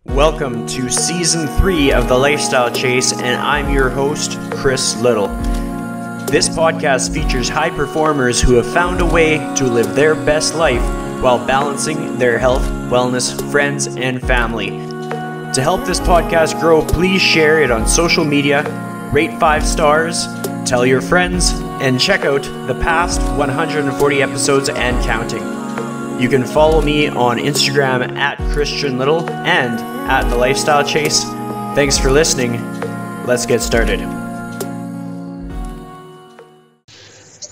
Welcome to Season 3 of The Lifestyle Chase, and I'm your host, Chris Little. This podcast features high performers who have found a way to live their best life while balancing their health, wellness, friends, and family. To help this podcast grow, please share it on social media, rate 5 stars, tell your friends, and check out the past 140 episodes and counting. You can follow me on Instagram at Christian Little and at The Lifestyle Chase. Thanks for listening. Let's get started.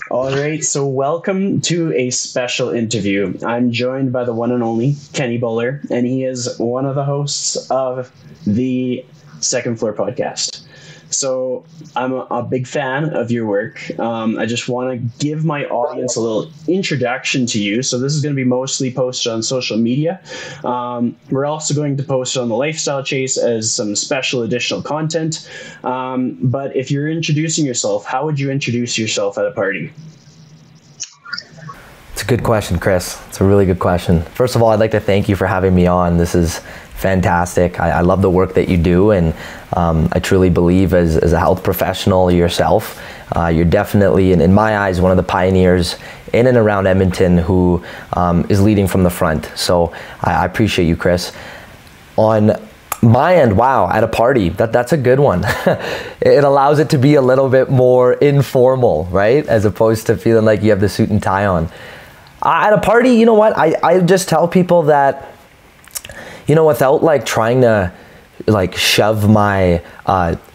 All right, so welcome to a special interview. I'm joined by the one and only Kenny Bhullar, and he is one of the hosts of the Second Floor podcast. So I'm a big fan of your work. I just want to give my audience a little introduction to you. So this is going to be mostly posted on social media. We're also going to post it on the Lifestyle Chase as some special additional content. But if you're introducing yourself, how would you introduce yourself at a party? It's a good question, Chris. It's a really good question. First of all, I'd like to thank you for having me on. This is fantastic. I love the work that you do, and I truly believe as a health professional yourself, you're definitely, in my eyes, one of the pioneers in and around Edmonton who is leading from the front. So I appreciate you, Chris. On my end, wow, at a party, that's a good one. It allows it to be a little bit more informal, right? As opposed to feeling like you have the suit and tie on. At a party, you know what? I just tell people that, you know, without like trying to like shove my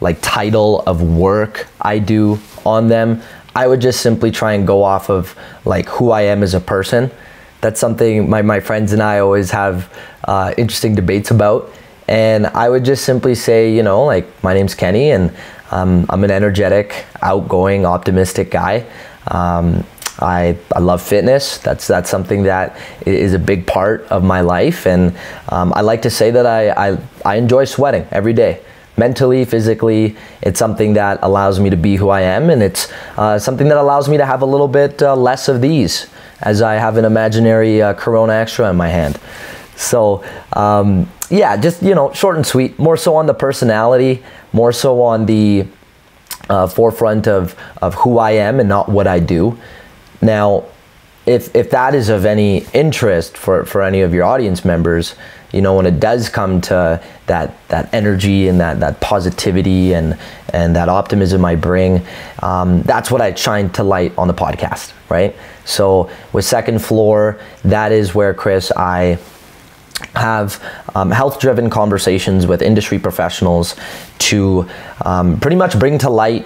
like title of work I do on them, I would just simply try and go off of like who I am as a person. That's something my friends and I always have interesting debates about. And I would just simply say, you know, like, my name's Kenny, and I'm an energetic, outgoing, optimistic guy. I love fitness. That's something that is a big part of my life, and I like to say that I enjoy sweating every day. Mentally, physically, it's something that allows me to be who I am, and it's something that allows me to have a little bit less of these, as I have an imaginary Corona Extra in my hand. So yeah, just, you know, short and sweet, more so on the personality, more so on the forefront of who I am and not what I do. Now, if that is of any interest for any of your audience members, you know, when it does come to that energy and that positivity and that optimism I bring, that's what I shine to light on the podcast, right? So with Second Floor, that is where, Chris, I have health-driven conversations with industry professionals to pretty much bring to light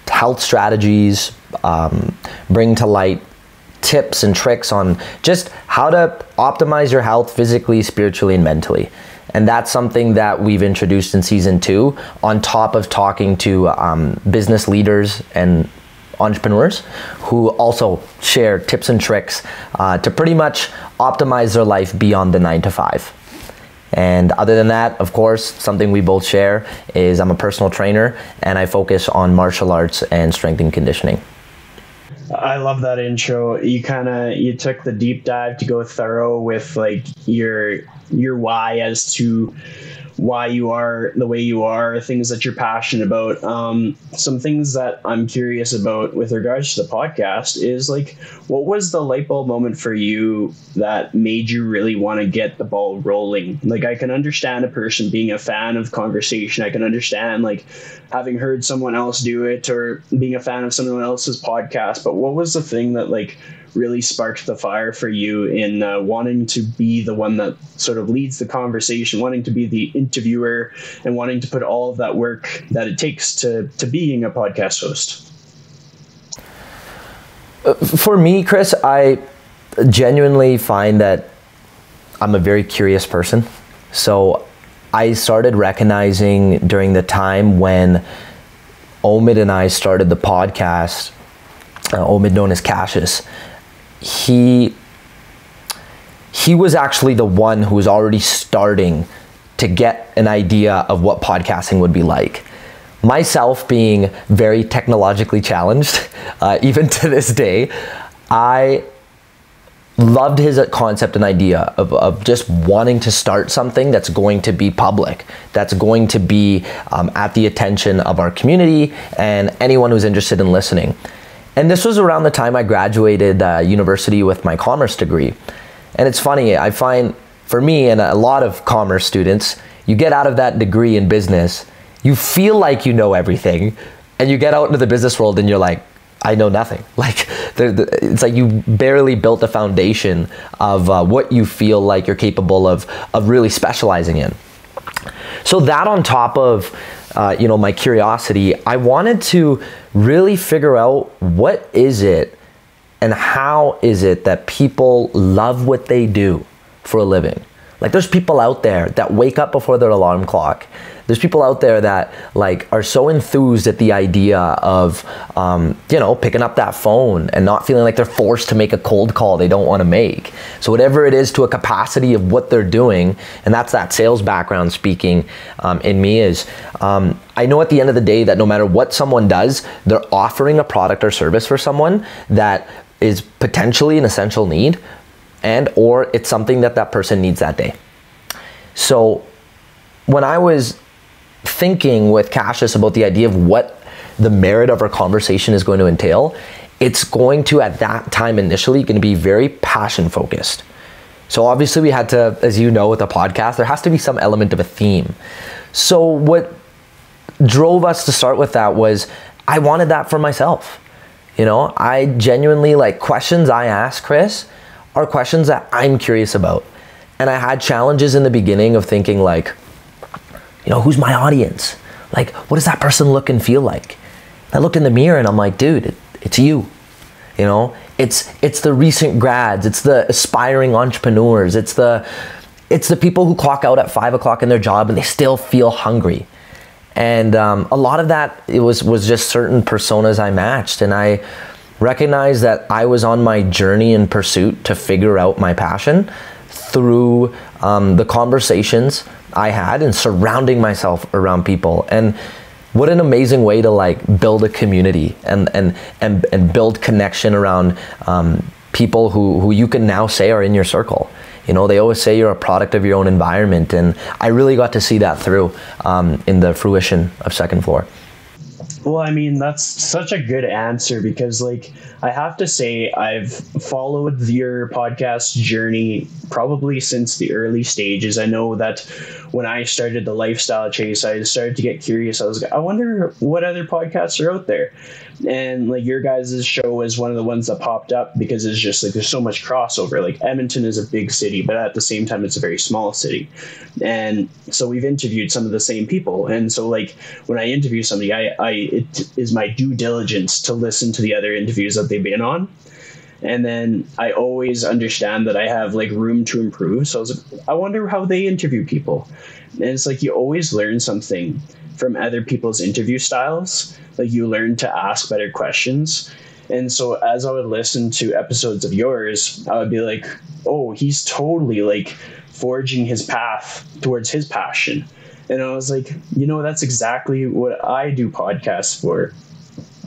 health strategies, bring to light tips and tricks on just how to optimize your health physically, spiritually, and mentally. And that's something that we've introduced in Season 2, on top of talking to business leaders and entrepreneurs who also share tips and tricks to pretty much optimize their life beyond the 9 to 5. And other than that, of course, something we both share is I'm a personal trainer, and I focus on martial arts and strength and conditioning. I love that intro. You took the deep dive to go thorough with like your why as to why you are the way you are, things that you're passionate about. Some things that I'm curious about with regards to the podcast is like, what was the light bulb moment for you that made you really want to get the ball rolling? Like, I can understand a person being a fan of conversation. I can understand like having heard someone else do it or being a fan of someone else's podcast. But what was the thing that like really sparked the fire for you in wanting to be the one that sort of leads the conversation, wanting to be the interviewer, and wanting to put all of that work that it takes to being a podcast host? For me, Chris, I genuinely find that I'm a very curious person. So I started recognizing during the time when Omid and I started the podcast, Omid known as Cassius, he was actually the one who was already starting to get an idea of what podcasting would be like. Myself being very technologically challenged, even to this day, I loved his concept and idea of just wanting to start something that's going to be public, that's going to be at the attention of our community and anyone who's interested in listening. And this was around the time I graduated university with my commerce degree. And it's funny, I find for me and a lot of commerce students, you get out of that degree in business, you feel like you know everything, and you get out into the business world and you're like, I know nothing. Like, it's like you barely built a foundation of what you feel like you're capable of really specializing in. So that on top of my curiosity, I wanted to really figure out what is it and how is it that people love what they do for a living. Like, there's people out there that wake up before their alarm clock. There's people out there that like are so enthused at the idea of, picking up that phone and not feeling like they're forced to make a cold call they don't want to make. So whatever it is to a capacity of what they're doing, and that's that sales background speaking in me is, I know at the end of the day that no matter what someone does, they're offering a product or service for someone that is potentially an essential need, and or it's something that that person needs that day. So when I was thinking with Cassius about the idea of what the merit of our conversation is going to entail, it's going to, at that time initially, going to be very passion focused. So obviously we had to, as you know, with a podcast, there has to be some element of a theme. So what drove us to start with that was I wanted that for myself. I genuinely, like, questions I ask Chris are questions that I'm curious about. And I had challenges in the beginning of thinking like, who's my audience? Like, what does that person look and feel like? I looked in the mirror and I'm like, dude, it's you. It's the recent grads, it's the aspiring entrepreneurs, it's the people who clock out at 5 o'clock in their job and they still feel hungry. And a lot of that, it was just certain personas I matched, and I recognized that I was on my journey in pursuit to figure out my passion through the conversations I had and surrounding myself around people. And what an amazing way to like build a community and build connection around people who you can now say are in your circle. They always say you're a product of your own environment, and I really got to see that through in the fruition of Second Floor. Well, I mean, that's such a good answer because, like, I have to say I've followed your podcast journey probably since the early stages. I know that when I started the lifestyle chase, I started to get curious. I was like, I wonder what other podcasts are out there. And like your guys' show was one of the ones that popped up because it's just like there's so much crossover. Like Edmonton is a big city, but at the same time, it's a very small city. And so we've interviewed some of the same people. And so like when I interview somebody, it is my due diligence to listen to the other interviews that they've been on. And then I always understand that I have like room to improve. So I was like, I wonder how they interview people. And it's like you always learn something from other people's interview styles. Like you learn to ask better questions. And so as I would listen to episodes of yours, I would be like, oh, he's totally like forging his path towards his passion. And I was like, that's exactly what I do podcasts for.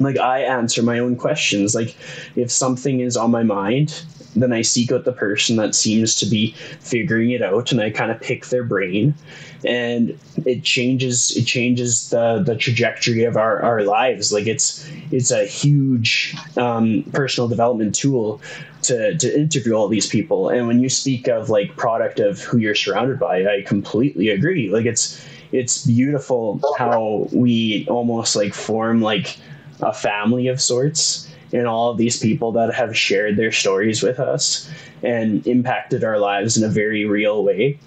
Like I answer my own questions. Like if something is on my mind, then I seek out the person that seems to be figuring it out, and I kind of pick their brain, and it changes the trajectory of our lives. Like it's a huge personal development tool to interview all these people. And when you speak of like product of who you're surrounded by, I completely agree. Like it's beautiful how we almost like form like a family of sorts, and all of these people that have shared their stories with us and impacted our lives in a very real way.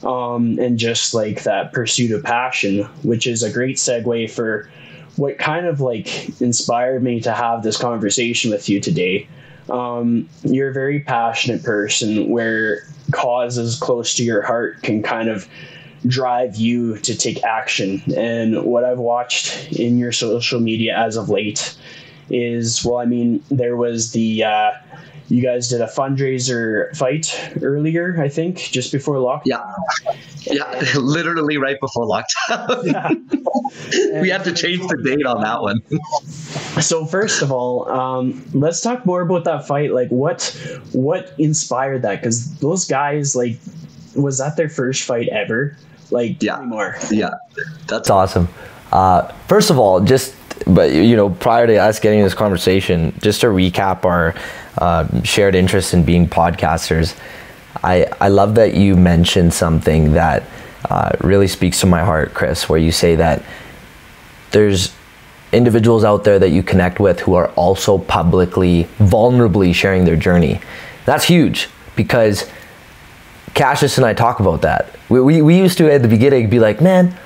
And just like that pursuit of passion, which is a great segue for what kind of like inspired me to have this conversation with you today. You're a very passionate person where causes close to your heart can kind of drive you to take action. And what I've watched in your social media as of late is, well, I mean, there was the you guys did a fundraiser fight earlier, I think, just before lockdown. Yeah, literally right before lockdown. Yeah. We had to change the date on that one. So first of all, let's talk more about that fight. Like, what inspired that? Because those guys, like, was that their first fight ever? Like, tell me more. Yeah, that's awesome. First of all, but prior to us getting this conversation, just to recap our shared interest in being podcasters, I love that you mentioned something that really speaks to my heart, Chris, where you say that there's individuals out there that you connect with who are also publicly, vulnerably sharing their journey. That's huge, because Cassius and I talk about that. We used to, at the beginning, be like, man,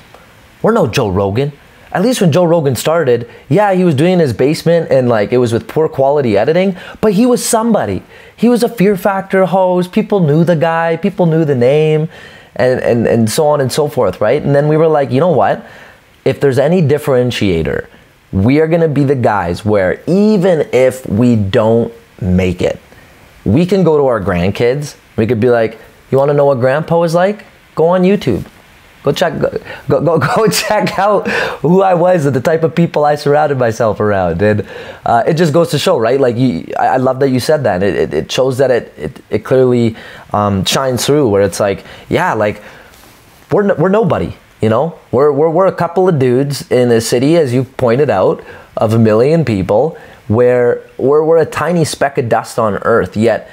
we're no Joe Rogan. At least when Joe Rogan started, yeah, he was doing it in his basement and like it was with poor quality editing, but he was somebody. He was a Fear Factor host. People knew the guy, people knew the name, and so on and so forth, right? And then we were like, you know what? If there's any differentiator, we are gonna be the guys where even if we don't make it, we can go to our grandkids. We could be like, you wanna know what grandpa was like? Go on YouTube. Go check out who I was and the type of people I surrounded myself around. And it just goes to show, right? Like, I love that you said that. It shows that it clearly shines through, where it's like, yeah, like we're nobody, we're a couple of dudes in a city, as you pointed out, of 1 million people, where we're a tiny speck of dust on earth, yet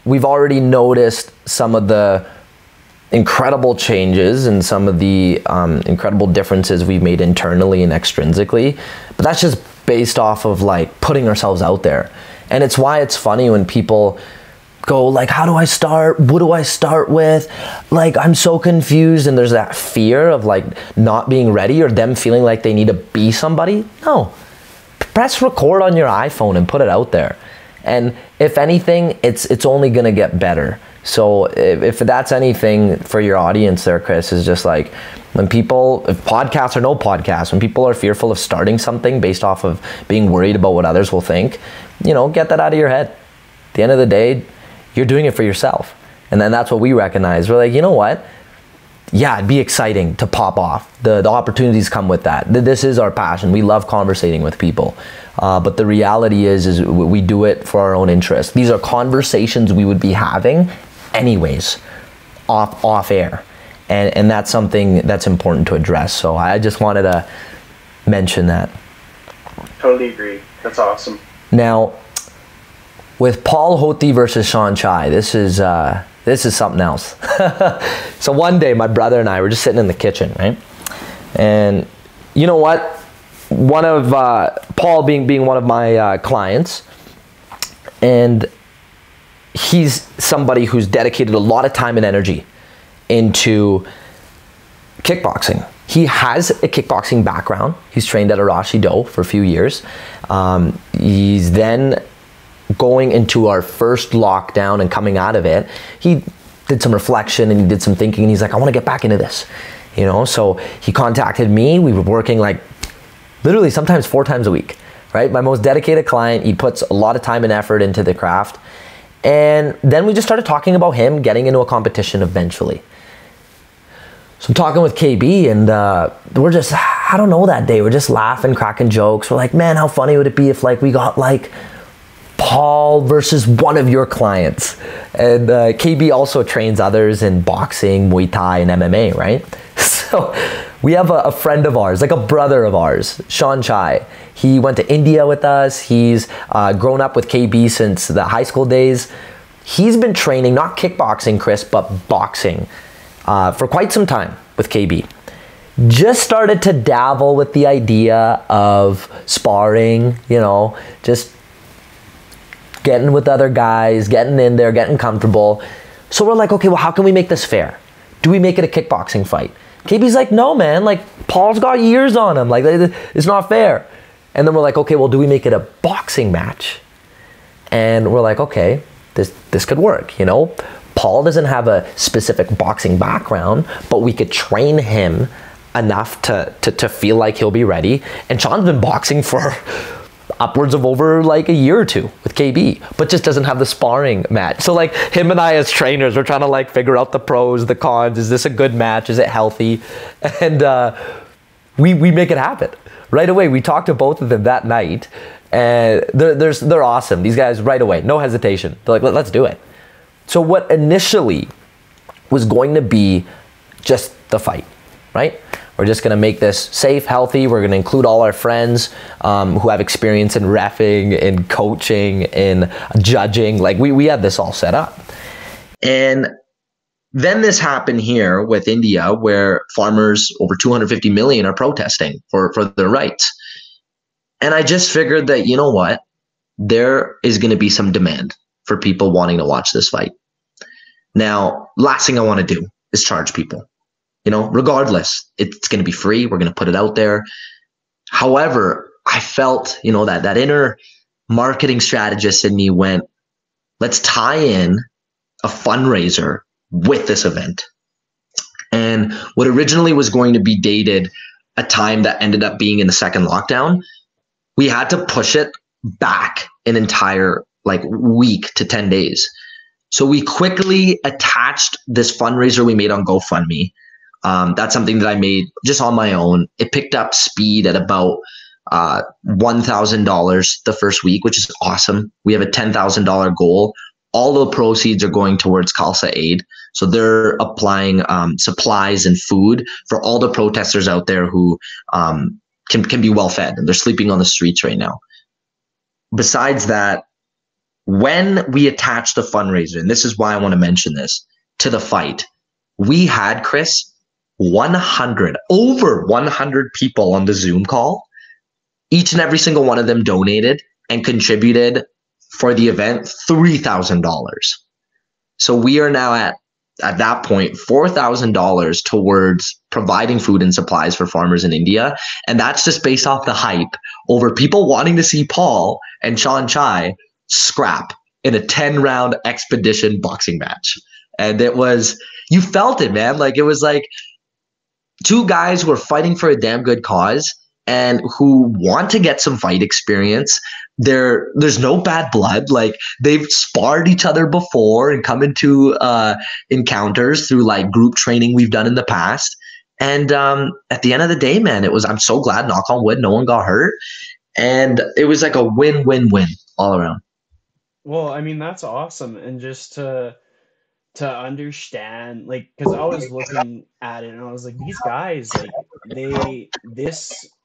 we've already noticed some of the incredible changes and some of the incredible differences we've made internally and extrinsically. But that's just based off of like putting ourselves out there. And it's why it's funny when people go like, how do I start? What do I start with? Like, I'm so confused. And there's that fear of like not being ready, or them feeling like they need to be somebody. No, press record on your iPhone and put it out there. And if anything, it's only gonna get better. So if that's anything for your audience there, Chris, is just like, when people, if podcasts or no podcasts, when people are fearful of starting something based off of being worried about what others will think, get that out of your head. At the end of the day, you're doing it for yourself. And then that's what we recognize. We're like, you know what? Yeah, it'd be exciting to pop off. The opportunities come with that. This is our passion. We love conversating with people. But the reality is we do it for our own interest. These are conversations we would be having anyways, off air. And that's something that's important to address. So I just wanted to mention that. Totally agree. That's awesome. Now, with Paul Hoti versus Sean Chai, this is something else. So one day, my brother and I were just sitting in the kitchen, right? And you know what? One of Paul being one of my clients, and he's somebody who's dedicated a lot of time and energy into kickboxing. He has a kickboxing background. He's trained at Arashi Do for a few years. He's then going into our first lockdown and coming out of it. He did some reflection and he did some thinking, and he's like, I want to get back into this. So he contacted me. We were working like literally sometimes 4 times a week, right? My most dedicated client. He puts a lot of time and effort into the craft. And then we just started talking about him getting into a competition eventually. So I'm talking with KB, and we're just, I don't know, that day, we're just laughing, cracking jokes. We're like, man, how funny would it be if like we got like Paul versus one of your clients? And KB also trains others in boxing, Muay Thai, and MMA, right? So we have a friend of ours, like a brother of ours, Sean Chai. He went to India with us. He's grown up with KB since the high school days. He's been training, not kickboxing, Chris, but boxing for quite some time with KB. Just started to dabble with the idea of sparring, just getting with other guys, getting in there, getting comfortable. So we're like, okay, well, how can we make this fair? Do we make it a kickboxing fight? KB's like, no, man, like Paul's got years on him. Like, it's not fair. And then we're like, okay, well, do we make it a boxing match? And we're like, okay, this could work, Paul doesn't have a specific boxing background, but we could train him enough to feel like he'll be ready. And Sean's been boxing for, upwards of over like a year or two with KB, but just doesn't have the sparring match. So like him and I as trainers, we're trying to like figure out the pros, the cons. Is this a good match? Is it healthy? And we make it happen right away. We talked to both of them that night, and they're awesome. These guys right away, no hesitation. They're like, let's do it. So what initially was going to be just the fight, right? We're just going to make this safe, healthy. We're going to include all our friends who have experience in reffing, in coaching, in judging. Like we had this all set up. And then this happened here with India, where farmers, over 250 million, are protesting for their rights. And I just figured that, you know what? There is going to be some demand for people wanting to watch this fight. Now, last thing I want to do is charge people. You know, regardless, it's going to be free. We're going to put it out there. However, I felt, you know, that inner marketing strategist in me went, let's tie in a fundraiser with this event. And what originally was going to be dated a time that ended up being in the second lockdown, we had to push it back an entire like week to 10 days. So we quickly attached this fundraiser we made on GoFundMe. That's something that I made just on my own. It picked up speed at about $1,000 the first week, which is awesome. We have a $10,000 goal. All the proceeds are going towards Khalsa Aid. So they're applying supplies and food for all the protesters out there who can be well fed, and they're sleeping on the streets right now. Besides that, when we attached the fundraiser, and this is why I want to mention this, to the fight, we had, Chris, over 100 people on the Zoom call. Each and every single one of them donated and contributed for the event $3,000. So we are now at that point, $4,000 towards providing food and supplies for farmers in India. And that's just based off the hype over people wanting to see Paul and Sean Chai scrap in a 10-round expedition boxing match. And it was, you felt it, man. Like, it was like two guys who are fighting for a damn good cause and who want to get some fight experience. There's no bad blood. Like, they've sparred each other before and come into encounters through like group training we've done in the past. And at the end of the day, man, I'm so glad, knock on wood, no one got hurt. And it was like a win-win-win all around. Well, I mean, that's awesome. And just to understand, like, because I was looking at it and I was like, these guys, like,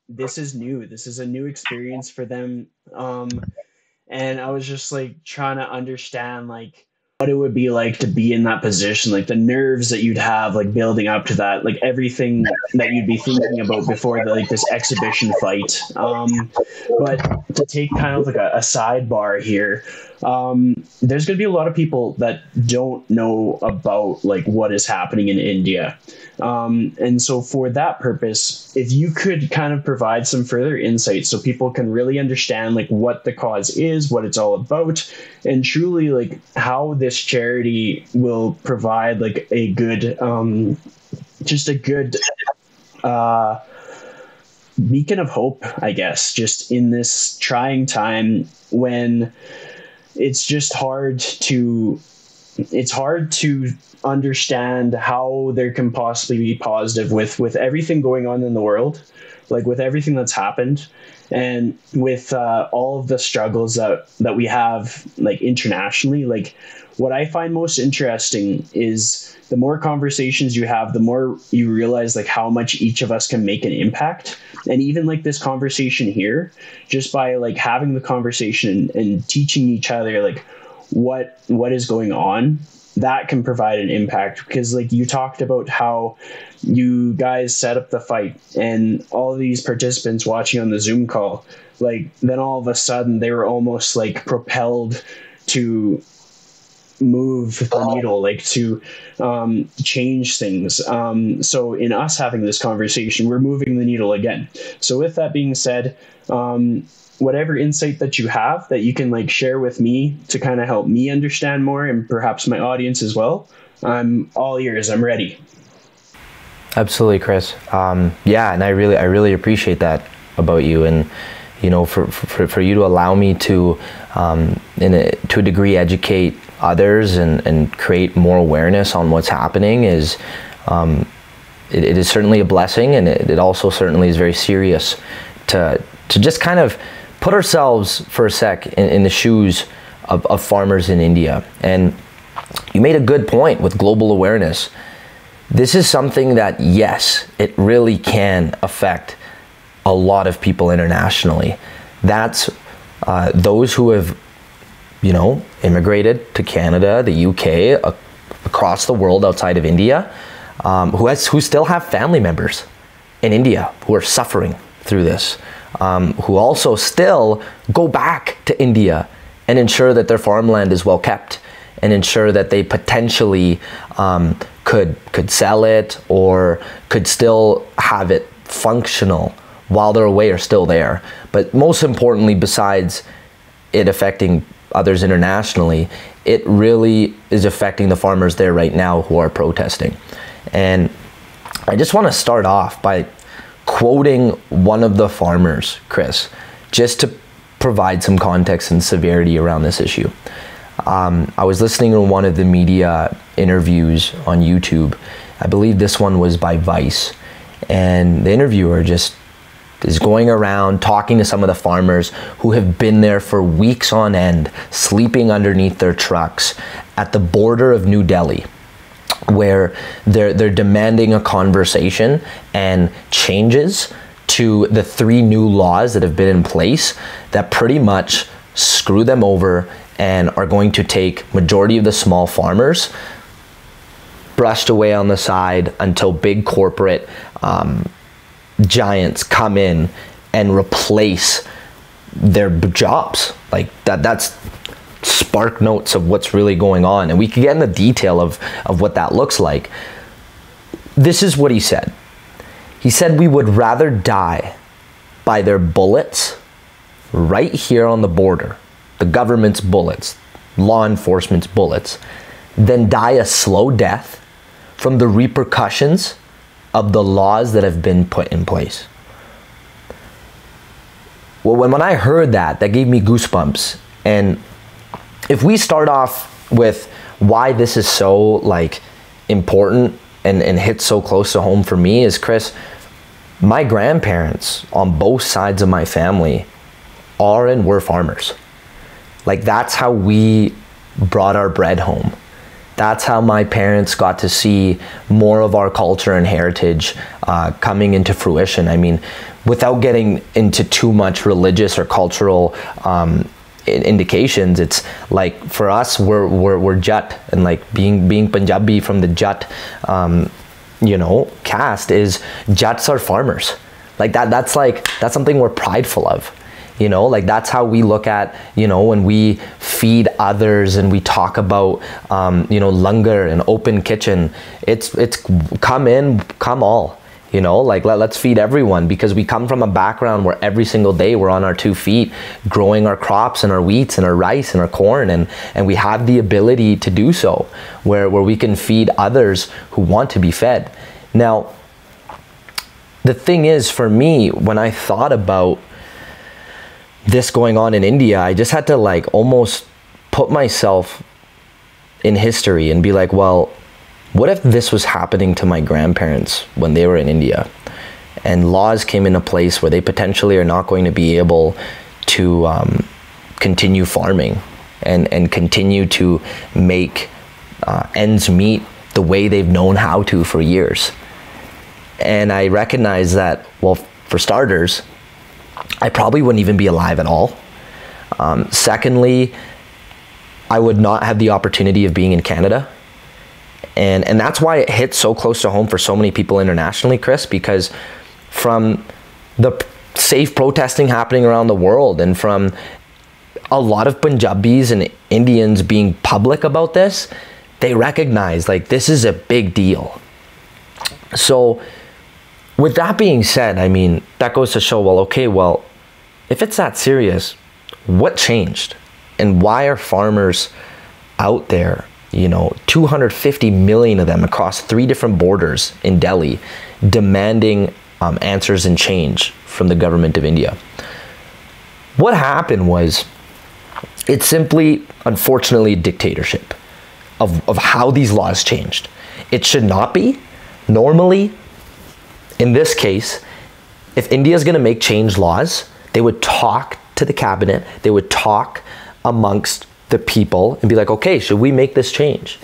this is new. This is a new experience for them. And I was just like trying to understand like what it would be like to be in that position, like the nerves that you'd have, like building up to that, like everything that you'd be thinking about before like this exhibition fight. But to take kind of like a sidebar here, there's going to be a lot of people that don't know about like what is happening in India. And so for that purpose, if you could kind of provide some further insight so people can really understand like what the cause is, what it's all about, and truly like how this charity will provide like a good, just a good, beacon of hope, I guess, just in this trying time when it's just hard to understand how there can possibly be positive with everything going on in the world, like with everything that's happened and with all of the struggles that we have like internationally. Like, what I find most interesting is the more conversations you have, the more you realize like how much each of us can make an impact. And even like this conversation here, just by like having the conversation and teaching each other like what is going on, that can provide an impact. Because like you talked about how you guys set up the fight and all of these participants watching on the Zoom call, like then all of a sudden they were almost like propelled to move the needle, like to change things. So in us having this conversation, we're moving the needle again. So with that being said, whatever insight that you have that you can like share with me to kind of help me understand more and perhaps my audience as well, I'm all ears. I'm ready. Absolutely, Chris. Yeah, and I really appreciate that about you. And you know, for you to allow me to, to a degree, educate others and create more awareness on what's happening is, it is certainly a blessing, and it also certainly is very serious to just kind of put ourselves for a sec in the shoes of farmers in India. And you made a good point with global awareness. This is something that, yes, it really can affect a lot of people internationally. That's those who have, you know, immigrated to Canada, the UK, across the world outside of India, who still have family members in India who are suffering through this, who also still go back to India and ensure that their farmland is well kept, and ensure that they potentially could sell it or could still have it functional while they're away or still there. But most importantly, besides it affecting others internationally, it really is affecting the farmers there right now who are protesting. And I just want to start off by quoting one of the farmers, Chris, just to provide some context and severity around this issue. I was listening to one of the media interviews on YouTube. I believe this one was by Vice, and the interviewer just is going around talking to some of the farmers who have been there for weeks on end, sleeping underneath their trucks at the border of New Delhi, where they're demanding a conversation and changes to the 3 new laws that have been in place that pretty much screw them over and are going to take majority of the small farmers brushed away on the side until big corporate giants come in and replace their jobs. Like that's spark notes of what's really going on, and we can get in the detail of what that looks like. This is what he said. He said, "We would rather die by their bullets right here on the border, the government's bullets, law enforcement's bullets, than die a slow death from the repercussions of the laws that have been put in place." Well, when I heard that gave me goosebumps. And if we start off with why this is so like important and hits so close to home for me is, Chris, my grandparents on both sides of my family are and were farmers. Like, that's how we brought our bread home. That's how my parents got to see more of our culture and heritage coming into fruition. I mean, without getting into too much religious or cultural indications, it's like for us, we're Jat, and like being Punjabi from the Jat, you know, caste is Jats are farmers. Like that's something we're prideful of. You know, like that's how we look at, you know, when we feed others and we talk about, you know, langar and open kitchen, it's come in, come all, you know, like let's feed everyone, because we come from a background where every single day we're on our 2 feet growing our crops and our wheats and our rice and our corn, and we have the ability to do so where we can feed others who want to be fed. Now, the thing is, for me, when I thought about this going on in India, I just had to like almost put myself in history and be like, well, what if this was happening to my grandparents when they were in India, and laws came into place where they potentially are not going to be able to continue farming and continue to make ends meet the way they've known how to for years. And I recognize that, well, for starters, I probably wouldn't even be alive at all. Secondly, I would not have the opportunity of being in Canada. And that's why it hits so close to home for so many people internationally, Chris, because from the safe protesting happening around the world, and from a lot of Punjabis and Indians being public about this, they recognize like this is a big deal. So with that being said, I mean, that goes to show, well, okay, well, if it's that serious, what changed? And why are farmers out there, you know, 250 million of them across 3 different borders in Delhi, demanding answers and change from the government of India? what happened was, it's simply, unfortunately, dictatorship of how these laws changed. It should not be. Normally, in this case, if India is going to make change laws, they would talk to the cabinet, they would talk amongst the people and be like, okay, should we make this change?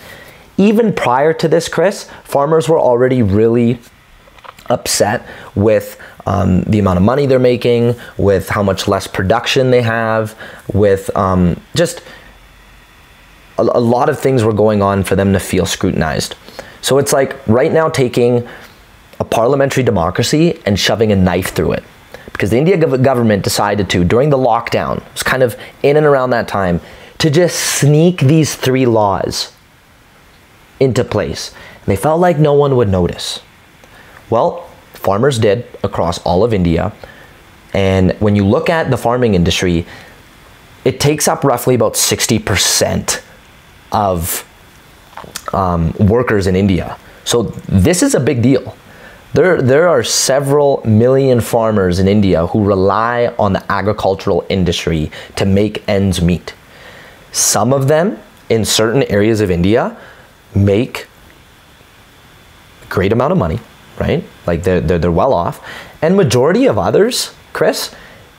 Even prior to this, Chris, farmers were already really upset with the amount of money they're making, with how much less production they have, with just a lot of things were going on for them to feel scrutinized. So it's like right now taking a parliamentary democracy and shoving a knife through it. Because the India government decided to, during the lockdown, it was kind of in and around that time, to just sneak these 3 laws into place. And they felt like no one would notice. Well, farmers did across all of India. And when you look at the farming industry, it takes up roughly about 60% of workers in India. So this is a big deal. There are several million farmers in India who rely on the agricultural industry to make ends meet. Some of them in certain areas of India make a great amount of money, right? Like they're well off. And majority of others, Chris,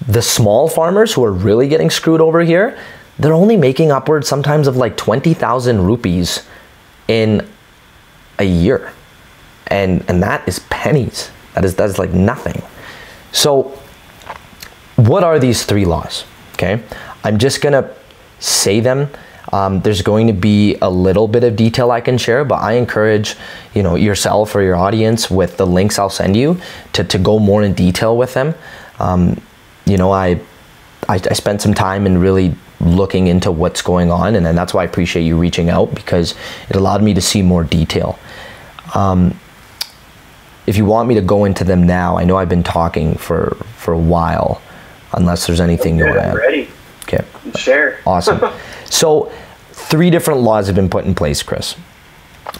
the small farmers who are really getting screwed over here, they're only making upwards sometimes of like 20,000 rupees in a year. And that is pennies. That is like nothing. So what are these 3 laws? Okay, I'm just gonna say them. There's going to be a little bit of detail I can share, but I encourage, you know, yourself or your audience with the links I'll send you to go more in detail with them. You know, I spent some time in really looking into what's going on, and that's why I appreciate you reaching out, because it allowed me to see more detail. If you want me to go into them now, I know I've been talking for a while, unless there's anything you want to add. I'm ready. Okay. Share. Awesome. So 3 different laws have been put in place, Chris.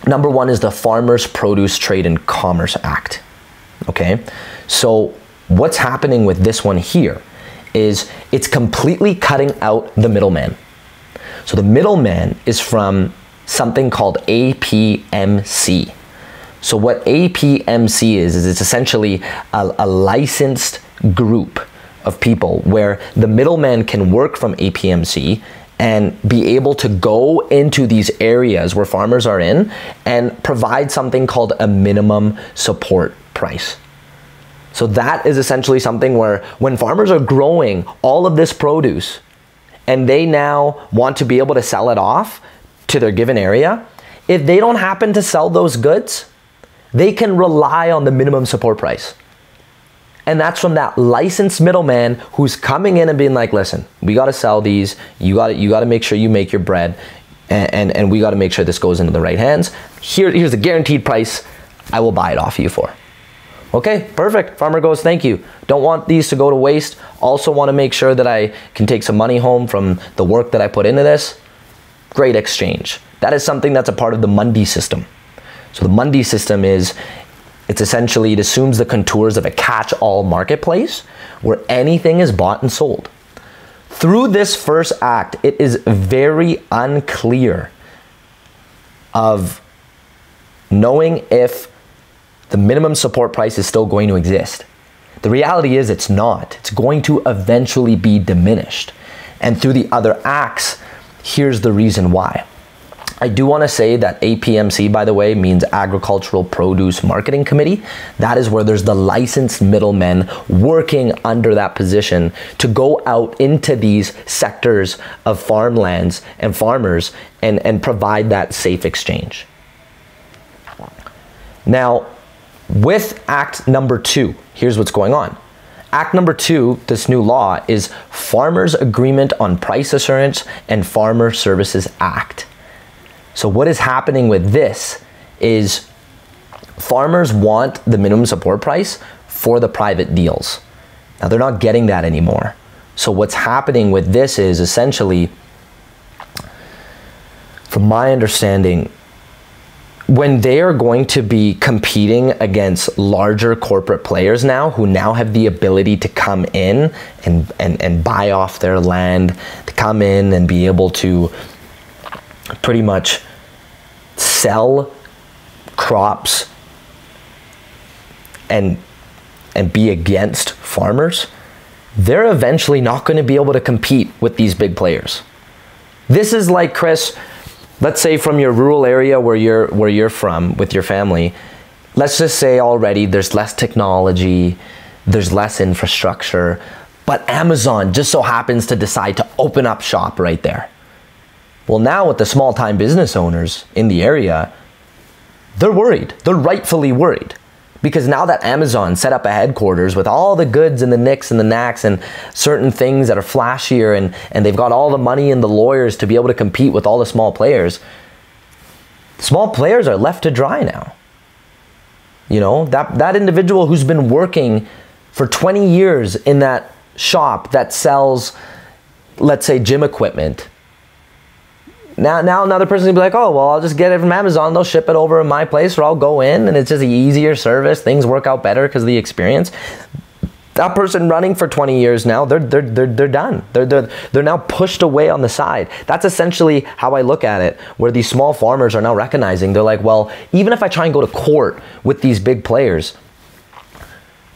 Number 1 is the Farmers Produce Trade and Commerce Act. Okay. So what's happening with this one here is it's completely cutting out the middleman. So the middleman is from something called APMC. So what APMC is it's essentially a licensed group of people where the middleman can work from APMC and be able to go into these areas where farmers are in and provide something called a minimum support price. So that is essentially something where when farmers are growing all of this produce and they now want to be able to sell it off to their given area, if they don't happen to sell those goods, they can rely on the minimum support price. And that's from that licensed middleman who's coming in and being like, listen, we got to sell these. You got to make sure you make your bread, and we got to make sure this goes into the right hands. Here's the guaranteed price I will buy it off you for. Okay, perfect. Farmer goes, thank you. Don't want these to go to waste. Also want to make sure that I can take some money home from the work that I put into this. Great exchange. That is something that's a part of the Mandi system. So the Mandi system it's essentially, it assumes the contours of a catch-all marketplace where anything is bought and sold. Through this first act, it is very unclear of knowing if the minimum support price is still going to exist. The reality is it's not. It's going to eventually be diminished. And through the other acts, here's the reason why. I do want to say that APMC, by the way, means Agricultural Produce Marketing Committee. That is where there's the licensed middlemen working under that position to go out into these sectors of farmlands and farmers and provide that safe exchange. Now, with Act number 2, here's what's going on. Act number 2, this new law, is Farmers Agreement on Price Assurance and Farmer Services Act. So what is happening with this is farmers want the minimum support price for the private deals. Now they're not getting that anymore. So what's happening with this is essentially, from my understanding, when they are going to be competing against larger corporate players now, who now have the ability to come in and buy off their land, to come in and be able to pretty much sell crops and be against farmers, they're eventually not going to be able to compete with these big players. This is like, Chris, let's say from your rural area where you're from with your family, let's just say already there's less technology, there's less infrastructure, but Amazon just so happens to decide to open up shop right there. Well, now with the small-time business owners in the area, they're worried. They're rightfully worried. Because now that Amazon set up a headquarters with all the goods and the nicks and the knacks and certain things that are flashier, and they've got all the money and the lawyers to be able to compete with all the small players are left to dry now. You know, that individual who's been working for 20 years in that shop that sells, let's say, gym equipment, Now another person will be like, oh, well, I'll just get it from Amazon. They'll ship it over to my place, or I'll go in, and it's just an easier service. Things work out better because of the experience. That person running for 20 years now, they're done. They're now pushed away on the side. That's essentially how I look at it, where these small farmers are now recognizing, they're like, well, even if I try and go to court with these big players,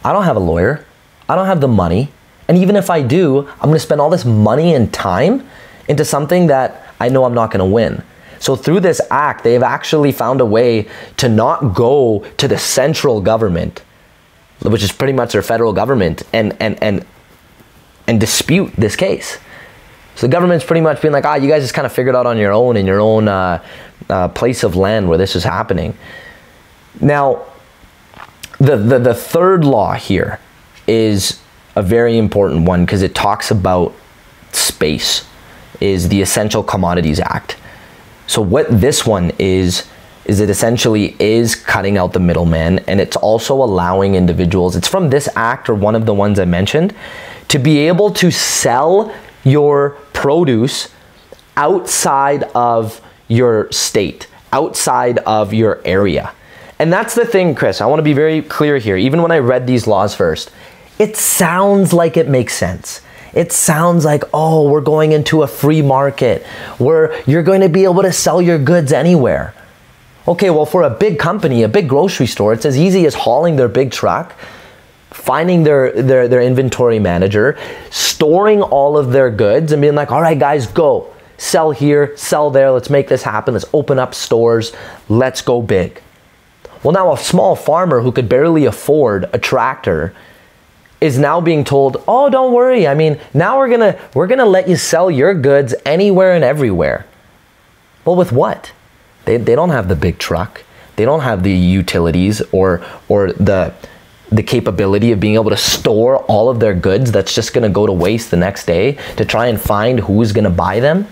I don't have a lawyer. I don't have the money. And even if I do, I'm going to spend all this money and time into something that I know I'm not going to win. So through this act, they've actually found a way to not go to the central government, which is pretty much their federal government, and dispute this case. So the government's pretty much being like, you guys just kind of figured out on your own in your own place of land where this is happening. Now, the third law here is a very important one because it talks about space. Is the Essential Commodities Act. So what this one is it essentially is cutting out the middleman, and it's also allowing individuals, it's from this act or one of the ones I mentioned, to be able to sell your produce outside of your state, outside of your area. And that's the thing, Chris, I want to be very clear here. Even when I read these laws first, it sounds like it makes sense. It sounds like, oh, we're going into a free market where you're going to be able to sell your goods anywhere. Okay, well, for a big company, a big grocery store, it's as easy as hauling their big truck, finding their inventory manager, storing all of their goods and being like, all right, guys, go. Sell here, sell there, let's make this happen. Let's open up stores, let's go big. Well, now a small farmer who could barely afford a tractor is now being told, oh, don't worry. I mean, now we're gonna let you sell your goods anywhere and everywhere. Well, with what? They don't have the big truck. They don't have the utilities or the capability of being able to store all of their goods that's just gonna go to waste the next day to try and find who's gonna buy them.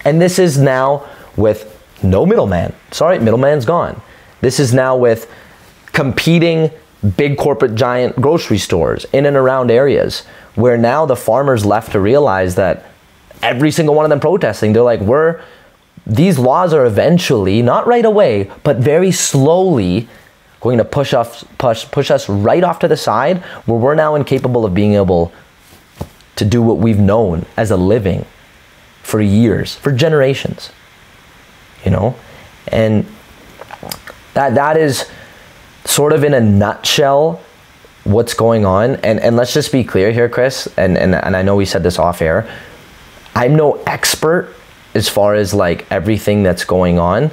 And this is now with no middleman. Sorry, middleman's gone. This is now with competing big corporate giant grocery stores in and around areas where now the farmers left to realize that every single one of them protesting, they're like, these laws are eventually, not right away, but very slowly going to push us right off to the side where we're now incapable of being able to do what we've known as a living for years, for generations, you know? And that is sort of in a nutshell what's going on. And let's just be clear here, Chris, and I know we said this off air, I'm no expert as far as like everything that's going on,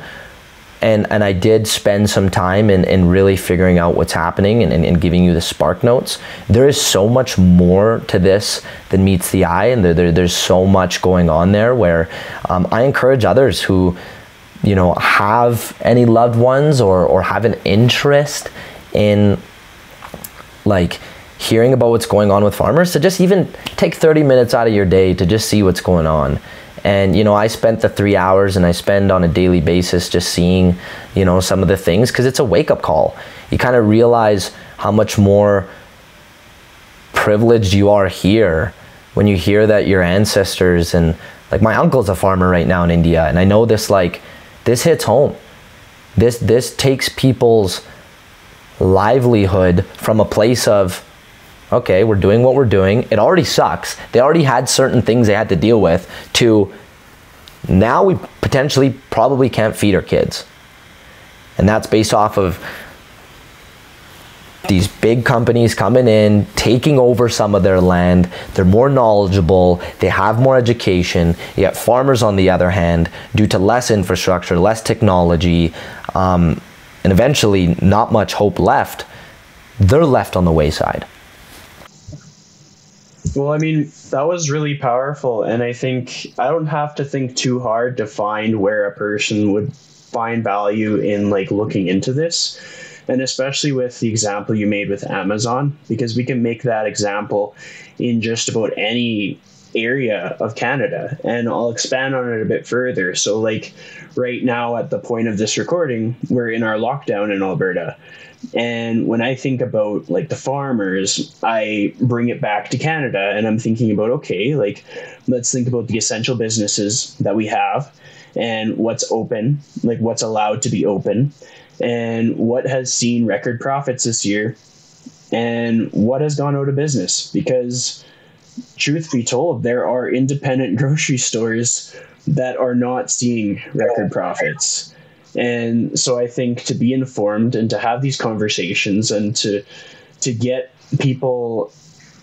and I did spend some time in really figuring out what's happening and giving you the spark notes. There is so much more to this than meets the eye, and there's so much going on there where I encourage others who, you know, have any loved ones or have an interest in like hearing about what's going on with farmers to just even take 30 minutes out of your day to just see what's going on. And, you know, I spent the 3 hours and I spend on a daily basis just seeing, you know, some of the things, because it's a wake-up call. You kind of realize how much more privileged you are here when you hear that your ancestors, and like my uncle's a farmer right now in India, and I know this, like, this hits home. This takes people's livelihood from a place of, okay, we're doing what we're doing. It already sucks. They already had certain things they had to deal with, to now we potentially probably can't feed our kids. And that's based off of these big companies coming in, taking over some of their land. They're more knowledgeable, they have more education. Yet farmers, on the other hand, due to less infrastructure, less technology, and eventually not much hope left, they're left on the wayside. Well, I mean, that was really powerful. And I think I don't have to think too hard to find where a person would find value in like looking into this. And especially with the example you made with Amazon, because we can make that example in just about any area of Canada. And I'll expand on it a bit further. So like right now at the point of this recording, we're in our lockdown in Alberta. And when I think about like the farmers, I bring it back to Canada and I'm thinking about, okay, like let's think about the essential businesses that we have and what's open, like what's allowed to be open, and what has seen record profits this year and what has gone out of business. Because truth be told, there are independent grocery stores that are not seeing record profits. And so I think to be informed and to have these conversations and to get people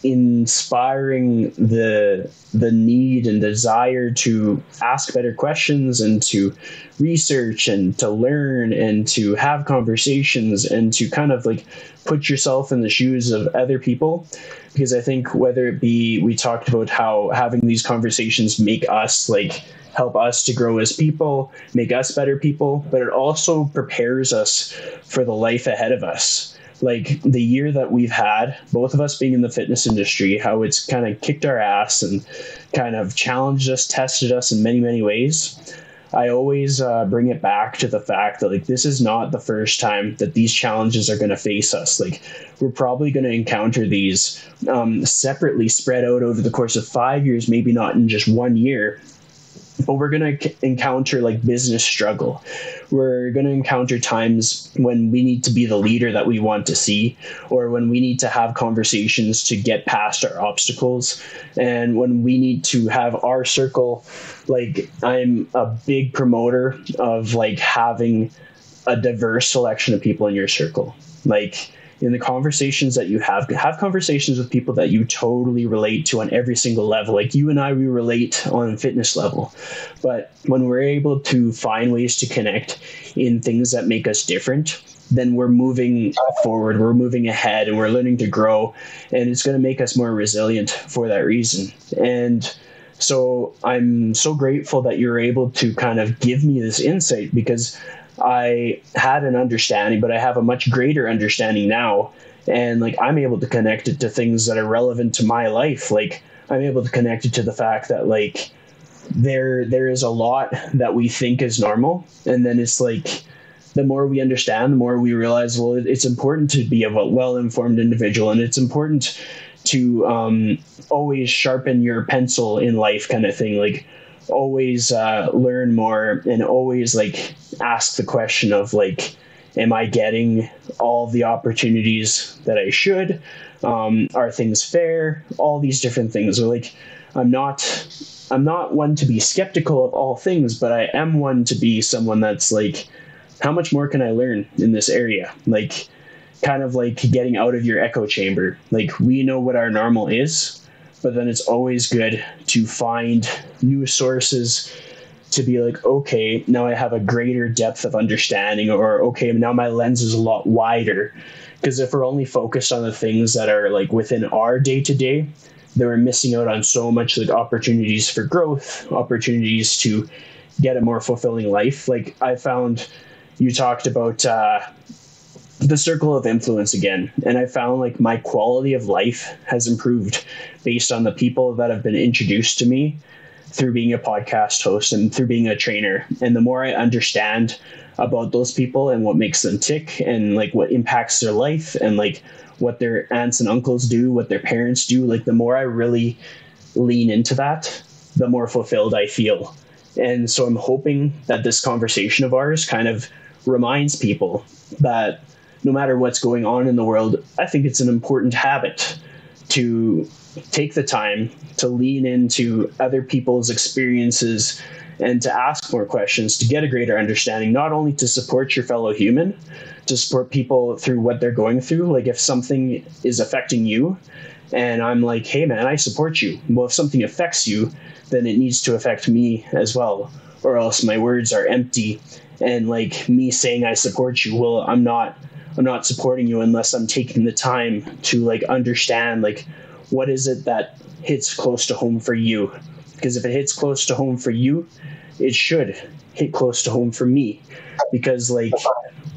inspiring the need and desire to ask better questions and to research and to learn and to have conversations and to kind of like put yourself in the shoes of other people. Because I think whether it be, we talked about how having these conversations make us like help us to grow as people, make us better people, but it also prepares us for the life ahead of us. Like the year that we've had, both of us being in the fitness industry, how it's kind of kicked our ass and kind of challenged us, tested us in many, many ways. I always bring it back to the fact that like this is not the first time that these challenges are going to face us. Like we're probably going to encounter these separately, spread out over the course of 5 years, maybe not in just 1 year. But we're going to encounter like business struggle. We're going to encounter times when we need to be the leader that we want to see, or when we need to have conversations to get past our obstacles, and when we need to have our circle. Like I'm a big promoter of like having a diverse selection of people in your circle. Like in the conversations that you have conversations with people that you totally relate to on every single level. Like you and I, we relate on a fitness level. But when we're able to find ways to connect in things that make us different, then we're moving forward, we're moving ahead, and we're learning to grow. And it's going to make us more resilient for that reason. And so I'm so grateful that you're able to kind of give me this insight, because I had an understanding, but I have a much greater understanding now. And like, I'm able to connect it to things that are relevant to my life. Like I'm able to connect it to the fact that like there is a lot that we think is normal. And then it's like, the more we understand, the more we realize, well, it's important to be a well-informed individual. And it's important to always sharpen your pencil in life, kind of thing. Like always learn more, and always like ask the question of like, am I getting all the opportunities that I should? Are things fair? All these different things. Or like, I'm not one to be skeptical of all things, but I am one to be someone that's like, how much more can I learn in this area? Like kind of like getting out of your echo chamber. Like we know what our normal is, but then it's always good to find new sources to be like, okay, now I have a greater depth of understanding, or okay, now my lens is a lot wider. Because if we're only focused on the things that are like within our day to day, then we're missing out on so much like opportunities for growth, opportunities to get a more fulfilling life. Like I found you talked about the circle of influence again, and I found like my quality of life has improved based on the people that have been introduced to me through being a podcast host and through being a trainer. And the more I understand about those people and what makes them tick and like what impacts their life and like what their aunts and uncles do, what their parents do, like the more I really lean into that, the more fulfilled I feel. And so I'm hoping that this conversation of ours kind of reminds people that no matter what's going on in the world, I think it's an important habit to take the time to lean into other people's experiences and to ask more questions, to get a greater understanding, not only to support your fellow human, to support people through what they're going through. Like if something is affecting you and I'm like, hey man, I support you. Well, if something affects you, then it needs to affect me as well, or else my words are empty. And like me saying I support you, well, I'm not supporting you unless I'm taking the time to like understand like what is it that hits close to home for you. Because if it hits close to home for you, it should hit close to home for me. Because like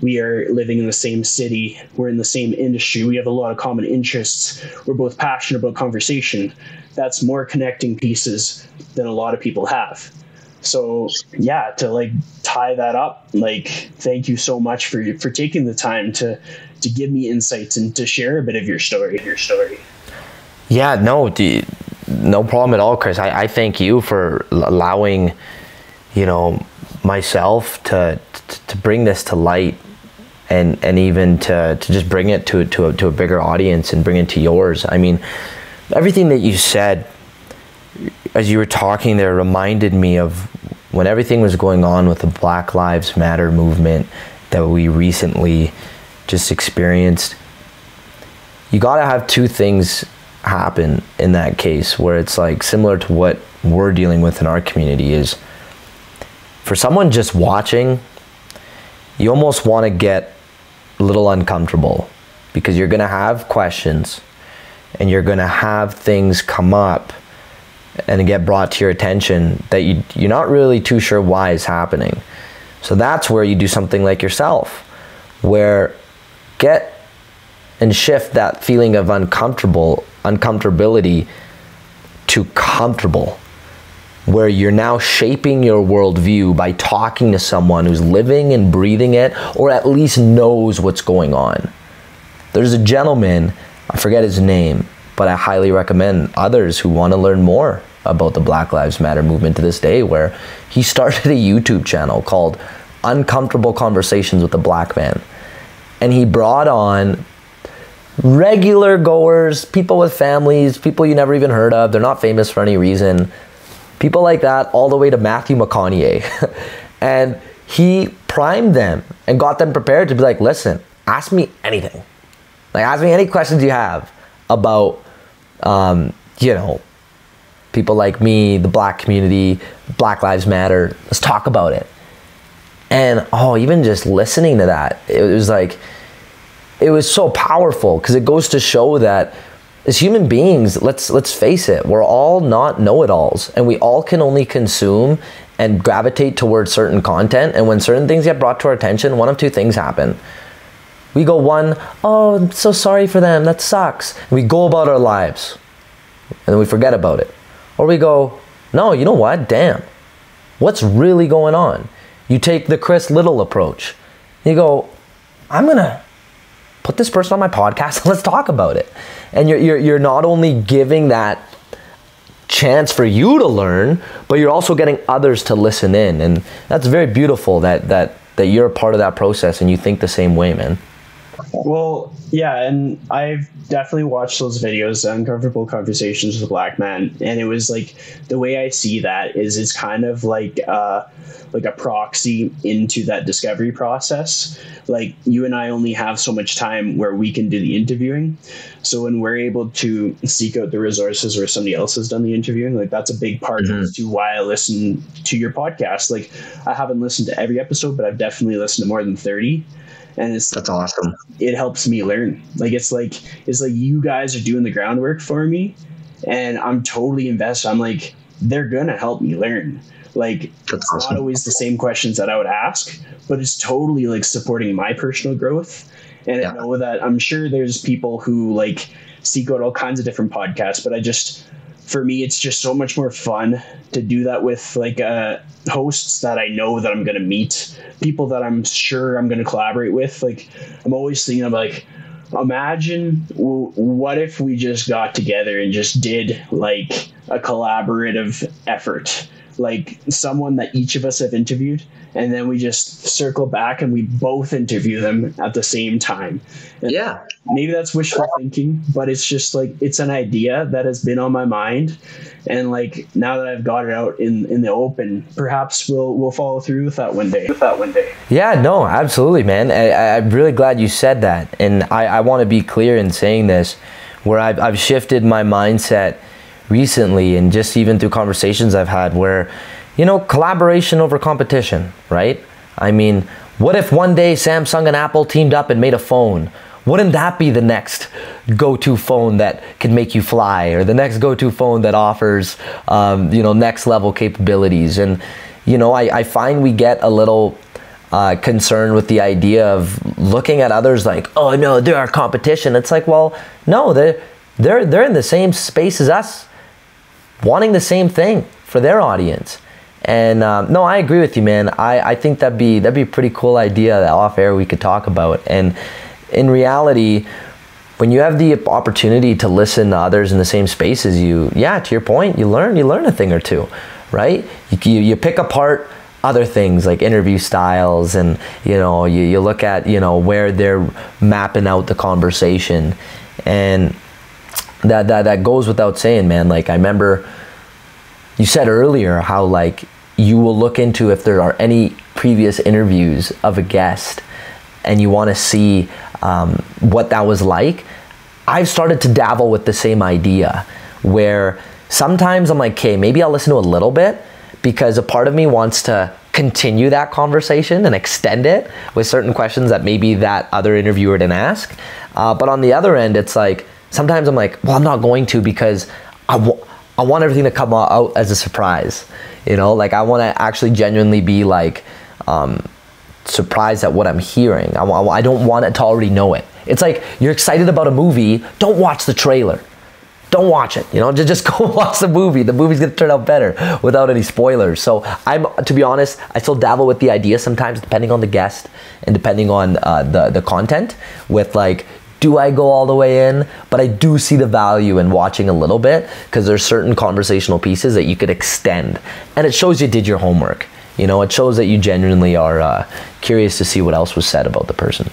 we are living in the same city, we're in the same industry, we have a lot of common interests, we're both passionate about conversation. That's more connecting pieces than a lot of people have. So yeah, to like tie that up, like thank you so much for taking the time to give me insights and to share a bit of your story. Yeah, no problem at all, Chris. I thank you for allowing, myself to bring this to light, and even to just bring it to a bigger audience and bring it to yours. I mean, everything that you said as you were talking there reminded me of when everything was going on with the Black Lives Matter movement that we recently just experienced. You got to have two things happen in that case, where it's like similar to what we're dealing with in our community. Is for someone just watching, you almost want to get a little uncomfortable, because you're going to have questions and you're going to have things come up and get brought to your attention that you're not really too sure why is happening. So that's where you do something like yourself, where get and shift that feeling of uncomfortability to comfortable, where you're now shaping your worldview by talking to someone who's living and breathing it, or at least knows what's going on. There's a gentleman, I forget his name, but I highly recommend others who want to learn more about the Black Lives Matter movement to this day, where he started a YouTube channel called Uncomfortable Conversations with a Black Man. And he brought on regular goers, people with families, people you never even heard of, they're not famous for any reason, people like that, all the way to Matthew McConaughey. And he primed them and got them prepared to be like, listen, ask me anything. Like, ask me any questions you have about, people like me, the Black community, Black Lives Matter. Let's talk about it. And even just listening to that, it was so powerful, because it goes to show that as human beings, let's face it, we're all not know-it-alls, and we all can only consume and gravitate towards certain content. And when certain things get brought to our attention, one of two things happen. We go, one, oh, I'm so sorry for them, that sucks. And we go about our lives, and then we forget about it. Or we go, no, you know what? Damn, what's really going on? You take the Chris Little approach. You go, I'm gonna put this person on my podcast and let's talk about it. And you're not only giving that chance for you to learn, but you're also getting others to listen in. And that's very beautiful that you're a part of that process and you think the same way, man. Well, yeah, and I've definitely watched those videos, Uncomfortable Conversations with a Black Man, and it was like, the way I see that is it's kind of like a proxy into that discovery process. Like, you and I only have so much time where we can do the interviewing. So when we're able to seek out the resources where somebody else has done the interviewing, like, that's a big part as to why I listen to your podcast. Like, I haven't listened to every episode, but I've definitely listened to more than 30. And that's awesome. It helps me learn. It's like you guys are doing the groundwork for me, and I'm totally invested. I'm like, they're gonna help me learn. Like, it's awesome. Not always the same questions that I would ask, but it's totally like supporting my personal growth. And I know that I'm sure there's people who like seek out all kinds of different podcasts, but for me, it's just so much more fun to do that with like hosts that I know that I'm going to meet, people that I'm sure I'm going to collaborate with. Like, I'm always thinking of like, imagine what if we just got together and just did like a collaborative effort. like someone that each of us have interviewed, and then we just circle back and we both interview them at the same time. And Yeah. maybe that's wishful thinking, but it's just like, it's an idea that has been on my mind. And like, now that I've got it out in the open, perhaps we'll follow through with that one day. Yeah, no, absolutely, man. I'm really glad you said that. And I want to be clear in saying this, where I've shifted my mindset recently, and just even through conversations I've had where, you know, collaboration over competition, right? I mean, what if one day Samsung and Apple teamed up and made a phone? Wouldn't that be the next go-to phone that can make you fly, or the next go-to phone that offers, you know, next level capabilities? And, you know, I find we get a little concerned with the idea of looking at others like, oh no, they're our competition. It's like, well, no, they're in the same space as us, wanting the same thing for their audience. And no, I agree with you, man. I think that'd be a pretty cool idea that off air we could talk about. And in reality, when you have the opportunity to listen to others in the same space as you, yeah, to your point, you learn a thing or two, right? You pick apart other things like interview styles, and you know, you look at, you know, where they're mapping out the conversation, and that goes without saying, man. Like, I remember you said earlier how like you will look into if there are any previous interviews of a guest and you want to see what that was like. I've started to dabble with the same idea, where sometimes I'm like, okay, maybe I'll listen to a little bit, because a part of me wants to continue that conversation and extend it with certain questions that maybe that other interviewer didn't ask. But on the other end, it's like, sometimes I'm like, well, I'm not going to, because I want everything to come out as a surprise. You know, like I want to actually genuinely be like surprised at what I'm hearing. I don't want it to already know it. It's like, you're excited about a movie, don't watch the trailer. Don't watch it, you know, just go watch the movie. The movie's gonna turn out better without any spoilers. So to be honest, I still dabble with the idea sometimes, depending on the guest and depending on the content, with like, do I go all the way in? But I do see the value in watching a little bit, because there's certain conversational pieces that you could extend, and it shows you did your homework. You know, it shows that you genuinely are curious to see what else was said about the person.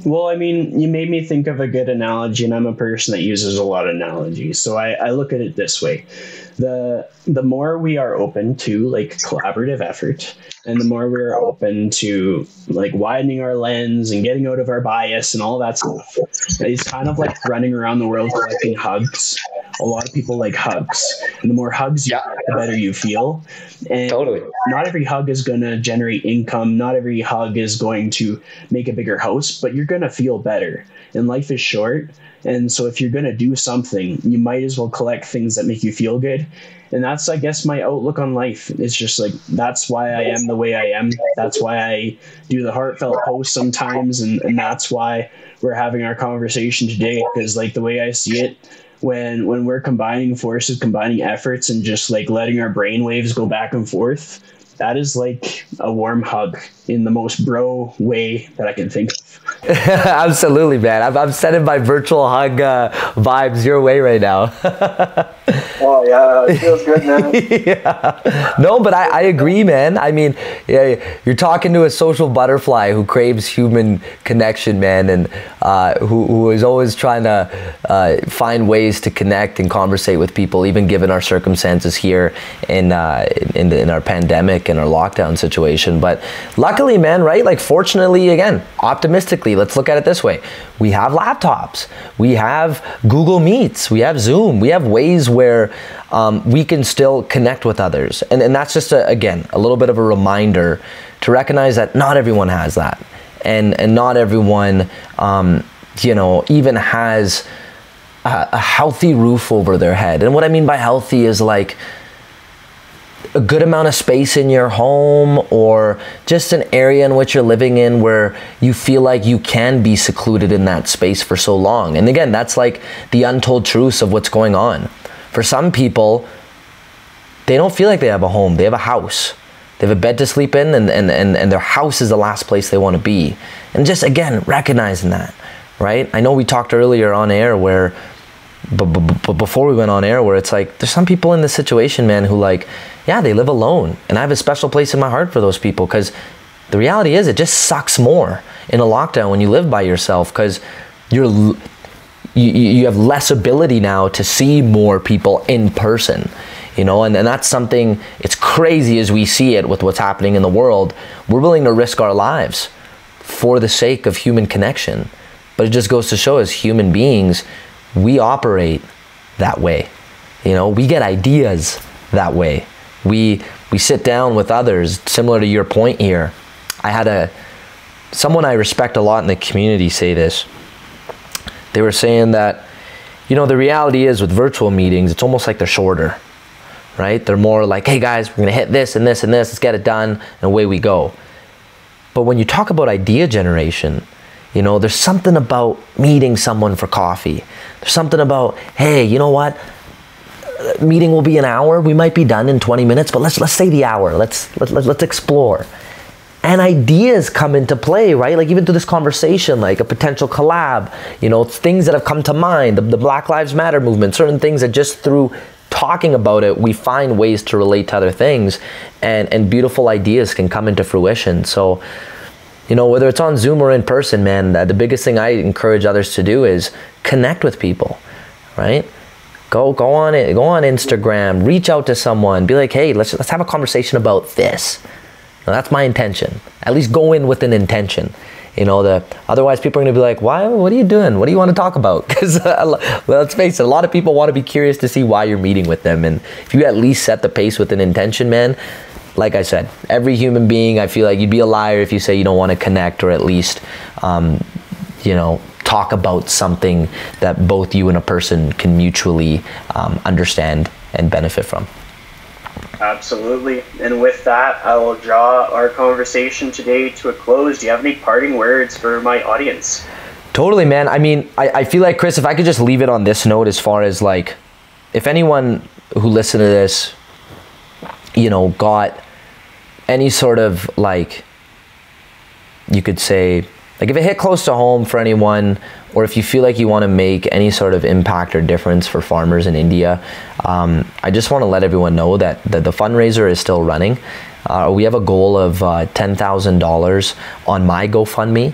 Well, I mean, you made me think of a good analogy, and I'm a person that uses a lot of analogies. So I look at it this way. The more we are open to like collaborative effort, and the more we're open to like widening our lens and getting out of our bias and all that stuff, it's kind of like running around the world collecting hugs. A lot of people like hugs, and the more hugs you get, the better you feel. And Totally. not every hug is going to generate income. Not every hug is going to make a bigger house, but you're going to feel better. And life is short. And so if you're going to do something, you might as well collect things that make you feel good. And that's, I guess, my outlook on life. It's just like, that's why I am the way I am. That's why I do the heartfelt post sometimes. And that's why we're having our conversation today. Because like the way I see it, when we're combining forces, combining efforts, and just like letting our brain waves go back and forth, that is like a warm hug in the most bro way that I can think of. Absolutely, man. I'm sending my virtual hug vibes your way right now. Oh yeah, it feels good, man. Yeah. No, but I agree, man. I mean, yeah, you're talking to a social butterfly who craves human connection, man, and who is always trying to find ways to connect and conversate with people, even given our circumstances here in our pandemic and our lockdown situation. But luckily, man, right? Like, fortunately, again, optimistically, let's look at it this way. We have laptops, we have Google Meets, we have Zoom, we have ways where we can still connect with others. And that's just, again, a little bit of a reminder to recognize that not everyone has that. And not everyone, you know, even has a healthy roof over their head. And what I mean by healthy is like a good amount of space in your home, or just an area in which you're living in where you feel like you can be secluded in that space for so long. And again, that's like the untold truths of what's going on. For some people, they don't feel like they have a home. They have a house. They have a bed to sleep in, and their house is the last place they want to be. And just, again, recognizing that, right? I know we talked earlier on air where but before we went on air, where it's like, there's some people in this situation, man, who like, yeah, they live alone. And I have a special place in my heart for those people, because the reality is it just sucks more in a lockdown when you live by yourself, because you have less ability now to see more people in person, you know, and that's something, it's crazy as we see it with what's happening in the world. We're willing to risk our lives for the sake of human connection. But it just goes to show, as human beings, we operate that way. You know, we get ideas that way. We sit down with others, similar to your point here. I had someone I respect a lot in the community say this. They were saying that, you know, the reality is with virtual meetings, it's almost like they're shorter, right? They're more like, hey guys, we're gonna hit this and this and this, let's get it done, and away we go. But when you talk about idea generation, you know, there's something about meeting someone for coffee. There's something about, hey, you know what? Meeting will be an hour. We might be done in 20 minutes, but let's say the hour. Let's explore. And ideas come into play, right? Like even to this conversation, like a potential collab, you know, things that have come to mind, the Black Lives Matter movement, certain things that just through talking about it, we find ways to relate to other things, and beautiful ideas can come into fruition. So, you know, whether it's on Zoom or in person, man, the biggest thing I encourage others to do is connect with people, right? Go on Instagram, reach out to someone, be like, hey, let's have a conversation about this. Now, that's my intention. At least go in with an intention. You know, otherwise people are gonna be like, why? What are you doing? What do you want to talk about? Because let's face it, a lot of people want to be curious to see why you're meeting with them. And if you at least set the pace with an intention, man, like I said, every human being, I feel like you'd be a liar if you say you don't want to connect, or at least, you know, talk about something that both you and a person can mutually understand and benefit from. Absolutely. And with that, I will draw our conversation today to a close. Do you have any parting words for my audience? Totally, man. I mean, I feel like, Chris, if I could just leave it on this note, as far as like, if anyone who listened to this, you know, got any sort of like, you could say, like if it hit close to home for anyone, or if you feel like you want to make any sort of impact or difference for farmers in India, I just want to let everyone know that the fundraiser is still running. We have a goal of $10,000 on my GoFundMe.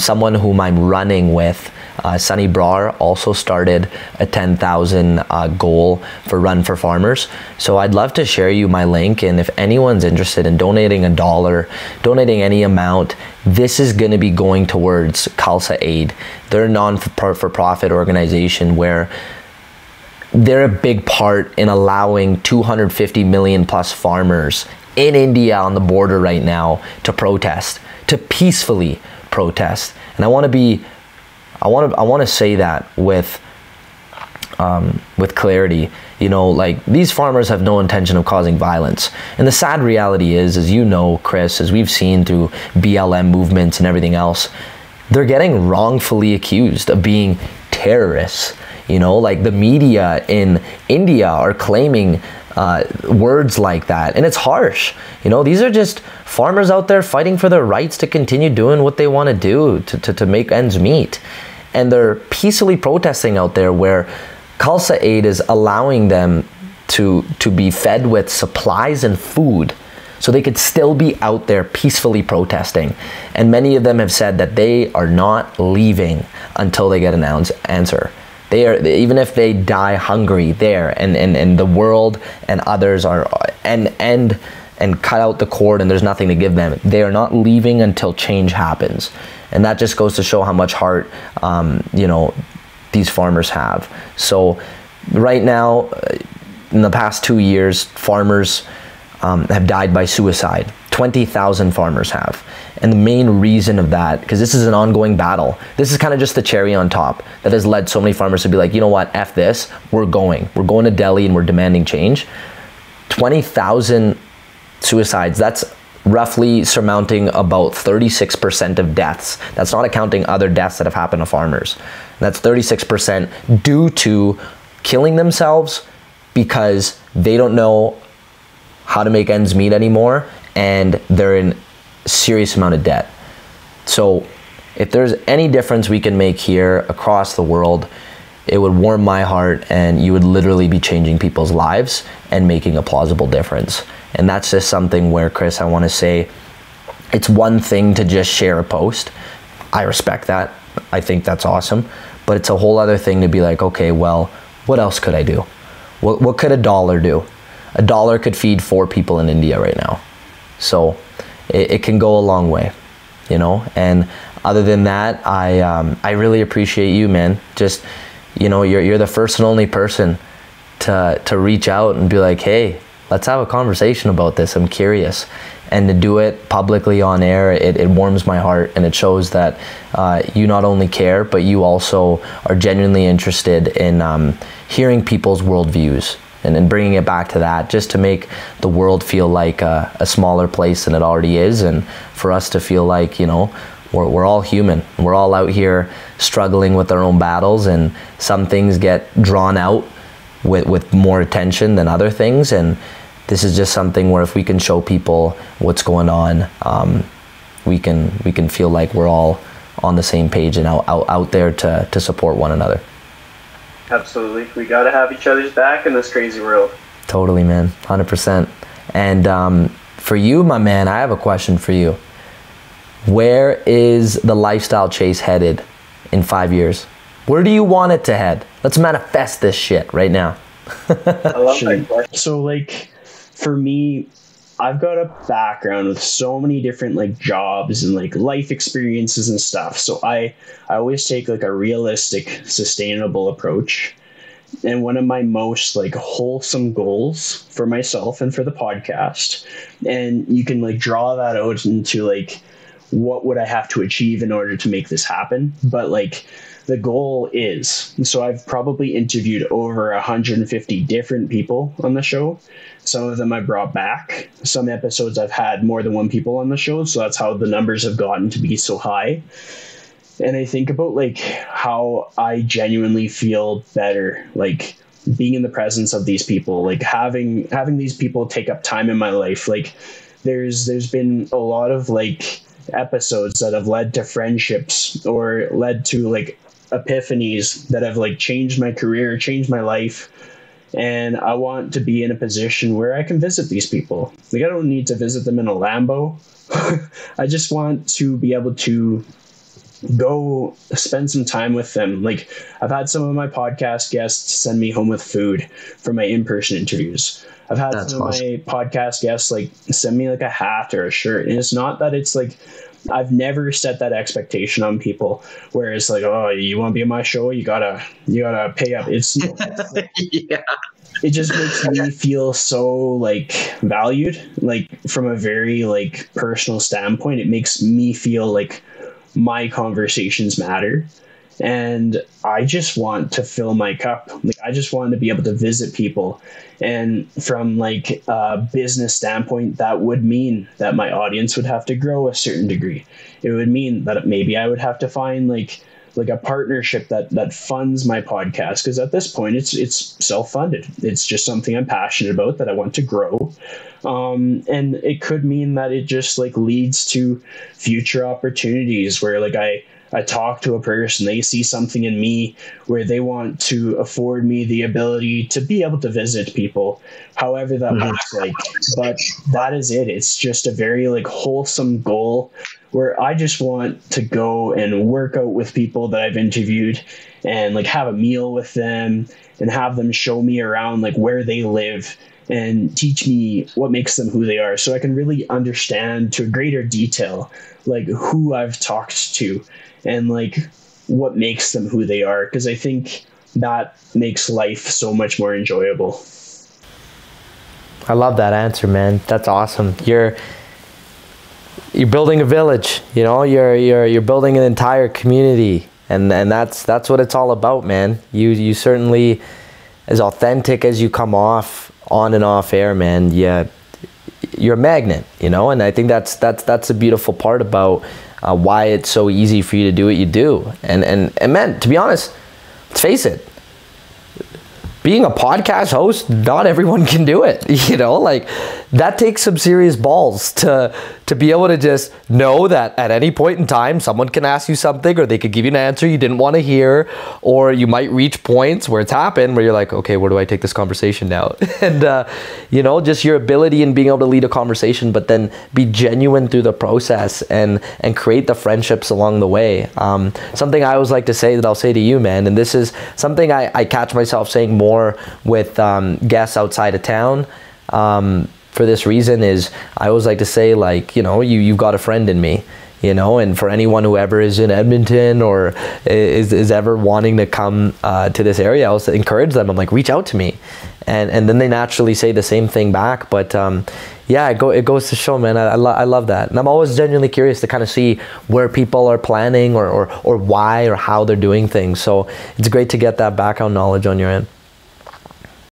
Someone whom I'm running with, Sunny Brar, also started a 10,000 goal for Run for Farmers. So I'd love to share you my link, and if anyone's interested in donating $1, donating any amount, this is going to be going towards Khalsa Aid. They're a non-for-profit organization where they're a big part in allowing 250 million plus farmers in India on the border right now to protest, to peacefully protest. And I want to say that with clarity. You know, like, these farmers have no intention of causing violence. And the sad reality is, as you know, Chris, as we've seen through BLM movements and everything else, they're getting wrongfully accused of being terrorists. You know, like the media in India are claiming words like that, and it's harsh. You know, these are just farmers out there fighting for their rights to continue doing what they want to do to make ends meet, and they're peacefully protesting out there, where Khalsa Aid is allowing them to be fed with supplies and food so they could still be out there peacefully protesting. And many of them have said that they are not leaving until they get an answer. They are, even if they die hungry there, and the world and others are and cut out the cord and there's nothing to give them, they are not leaving until change happens. And that just goes to show how much heart you know, these farmers have. So right now, in the past 2 years, farmers have died by suicide. 20,000 farmers have. And the main reason of that, because this is an ongoing battle, this is kind of just the cherry on top that has led so many farmers to be like, you know what, F this, we're going to Delhi and we're demanding change. 20,000 suicides, that's roughly surmounting about 36% of deaths. That's not accounting other deaths that have happened to farmers. That's 36% due to killing themselves because they don't know how to make ends meet anymore, and they're in serious amount of debt. So if there's any difference we can make here across the world, it would warm my heart, and you would literally be changing people's lives and making a plausible difference. And that's just something where, Chris, I want to say, it's one thing to just share a post. I respect that. I think that's awesome. But it's a whole other thing to be like, okay, well, what else could I do? What could $1 do? $1 could feed 4 people in India right now. So it can go a long way, you know? And other than that, I really appreciate you, man. Just, you know, you're the first and only person to reach out and be like, hey, let's have a conversation about this. I'm curious. And to do it publicly on air, it warms my heart, and it shows that you not only care, but you also are genuinely interested in hearing people's worldviews and bringing it back to that, just to make the world feel like a smaller place than it already is, and for us to feel like, you know, we're all human. We're all out here struggling with our own battles, and some things get drawn out with more attention than other things, and this is just something where if we can show people what's going on, we can feel like we're all on the same page and out there to support one another. Absolutely. We got to have each other's back in this crazy world. Totally, man. 100%. And for you, my man, I have a question for you. Where is the lifestyle chase headed in 5 years? Where do you want it to head? Let's manifest this shit right now. I love that question. So, like, for me, I've got a background with so many different like jobs and like life experiences and stuff. So I always take like a realistic, sustainable approach. And one of my most like wholesome goals for myself and for the podcast, and you can like draw that out into like, what would I have to achieve in order to make this happen? But like, the goal is, so I've probably interviewed over 150 different people on the show. Some of them I brought back. Some episodes I've had more than one people on the show. So that's how the numbers have gotten to be so high. And I think about like how I genuinely feel better, like being in the presence of these people, like having these people take up time in my life. Like there's been a lot of like episodes that have led to friendships or led to like epiphanies that have like changed my career, changed my life. And I want to be in a position where I can visit these people. Like I don't need to visit them in a Lambo. I just want to be able to go spend some time with them. Like I've had some of my podcast guests send me home with food for my in-person interviews. I've had some of my podcast guests like send me like a hat or a shirt. And it's not that it's like, I've never set that expectation on people where it's like, oh, you want to be on my show? You gotta pay up. It's yeah. It just makes me feel so like valued, like from a very like personal standpoint. It makes me feel like my conversations matter. And I just want to fill my cup. Like I just want to be able to visit people. And from like a business standpoint, that would mean that my audience would have to grow a certain degree. It would mean that maybe I would have to find like a partnership that funds my podcast. Because at this point, it's self-funded. It's just something I'm passionate about that I want to grow. And it could mean that it just like leads to future opportunities where like I talk to a person, they see something in me where they want to afford me the ability to be able to visit people, however that looks like. But that is it. It's just a very like wholesome goal where I just want to go and work out with people that I've interviewed and like have a meal with them and have them show me around like where they live and teach me what makes them who they are, so I can really understand to a greater detail like who I've talked to and like what makes them who they are, because I think that makes life so much more enjoyable. I love that answer, man. That's awesome. You're building a village, you know, you're building an entire community, and that's what it's all about, man. You certainly, as authentic as you come off on and off air, man, you're a magnet, you know, and I think that's a beautiful part about why it's so easy for you to do what you do. And man, to be honest, let's face it, being a podcast host, not everyone can do it. You know, like that takes some serious balls to be able to just know that at any point in time, someone can ask you something, or they could give you an answer you didn't want to hear, or you might reach points where it's happened where you're like, okay, where do I take this conversation now? And, just your ability in being able to lead a conversation, but then be genuine through the process and create the friendships along the way. Something I always like to say that I'll say to you, man, and this is something I catch myself saying more with guests outside of town, for this reason, is I always like to say, like, you've got a friend in me, and for anyone who ever is in Edmonton or is ever wanting to come to this area, I also encourage them. I'm like, reach out to me. And then they naturally say the same thing back. But it goes to show, man, I love that. And I'm always genuinely curious to kind of see where people are planning or why or how they're doing things. So it's great to get that background knowledge on your end.